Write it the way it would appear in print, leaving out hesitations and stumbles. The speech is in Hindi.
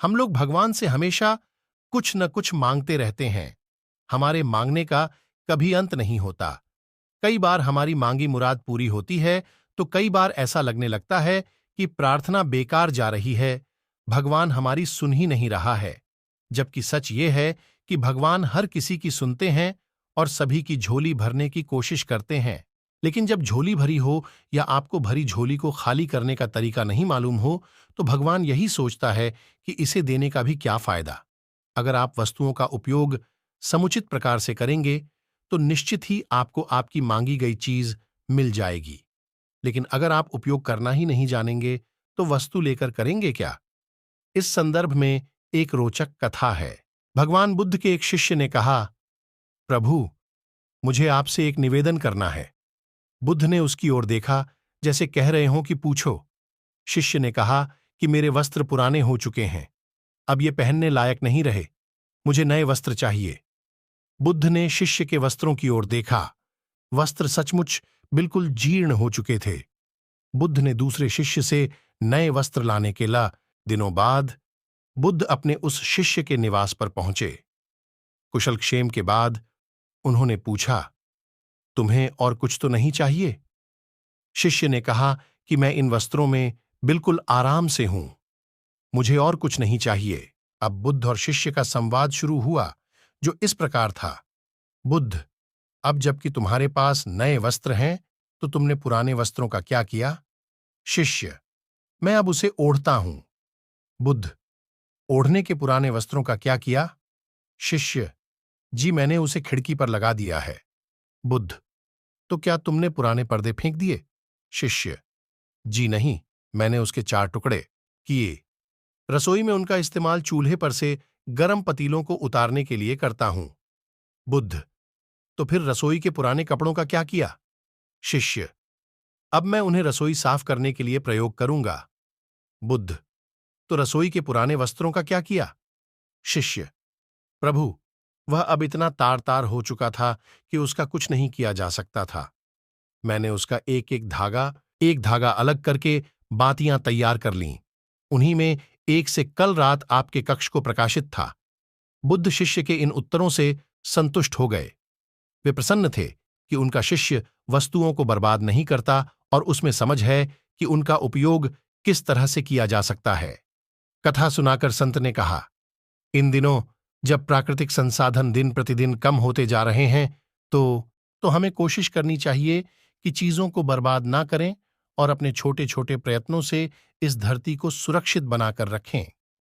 हम लोग भगवान से हमेशा कुछ न कुछ मांगते रहते हैं। हमारे मांगने का कभी अंत नहीं होता। कई बार हमारी मांगी मुराद पूरी होती है तो कई बार ऐसा लगने लगता है कि प्रार्थना बेकार जा रही है, भगवान हमारी सुन ही नहीं रहा है। जबकि सच ये है कि भगवान हर किसी की सुनते हैं और सभी की झोली भरने की कोशिश करते हैं। लेकिन जब झोली भरी हो या आपको भरी झोली को खाली करने का तरीका नहीं मालूम हो, तो भगवान यही सोचता है कि इसे देने का भी क्या फायदा। अगर आप वस्तुओं का उपयोग समुचित प्रकार से करेंगे तो निश्चित ही आपको आपकी मांगी गई चीज मिल जाएगी। लेकिन अगर आप उपयोग करना ही नहीं जानेंगे तो वस्तु लेकर करेंगे क्या? इस संदर्भ में एक रोचक कथा है। भगवान बुद्ध के एक शिष्य ने कहा, प्रभु, मुझे आपसे एक निवेदन करना है। बुद्ध ने उसकी ओर देखा जैसे कह रहे हों कि पूछो। शिष्य ने कहा कि मेरे वस्त्र पुराने हो चुके हैं, अब ये पहनने लायक नहीं रहे, मुझे नए वस्त्र चाहिए। बुद्ध ने शिष्य के वस्त्रों की ओर देखा। वस्त्र सचमुच बिल्कुल जीर्ण हो चुके थे। बुद्ध ने दूसरे शिष्य से नए वस्त्र लाने के ला दिनों बाद बुद्ध अपने उस शिष्य के निवास पर पहुंचे। कुशल क्षेम के बाद उन्होंने पूछा, तुम्हें और कुछ तो नहीं चाहिए? शिष्य ने कहा कि मैं इन वस्त्रों में बिल्कुल आराम से हूं, मुझे और कुछ नहीं चाहिए। अब बुद्ध और शिष्य का संवाद शुरू हुआ जो इस प्रकार था, बुद्ध, अब जबकि तुम्हारे पास नए वस्त्र हैं तो तुमने पुराने वस्त्रों का क्या किया? शिष्य, मैं अब उसे ओढ़ता हूं। बुद्ध, ओढ़ने के पुराने वस्त्रों का क्या किया? शिष्य, जी मैंने उसे खिड़की पर लगा दिया है। बुद्ध, तो क्या तुमने पुराने पर्दे फेंक दिए? शिष्य, जी नहीं, मैंने उसके 4 टुकड़े किए। रसोई में उनका इस्तेमाल चूल्हे पर से गर्म पतीलों को उतारने के लिए करता हूं। बुद्ध, तो फिर रसोई के पुराने कपड़ों का क्या किया? शिष्य, अब मैं उन्हें रसोई साफ करने के लिए प्रयोग करूंगा। बुद्ध, तो रसोई के पुराने वस्त्रों का क्या किया? शिष्य, प्रभु, वह अब इतना तार तार हो चुका था कि उसका कुछ नहीं किया जा सकता था। मैंने उसका एक धागा अलग करके बातियां तैयार कर लीं। उन्हीं में एक से कल रात आपके कक्ष को प्रकाशित था। बुद्ध शिष्य के इन उत्तरों से संतुष्ट हो गए। वे प्रसन्न थे कि उनका शिष्य वस्तुओं को बर्बाद नहीं करता और उसमें समझ है कि उनका उपयोग किस तरह से किया जा सकता है। कथा सुनाकर संत ने कहा, इन दिनों जब प्राकृतिक संसाधन दिन प्रतिदिन कम होते जा रहे हैं तो हमें कोशिश करनी चाहिए कि चीजों को बर्बाद ना करें और अपने छोटे छोटे प्रयत्नों से इस धरती को सुरक्षित बनाकर रखें।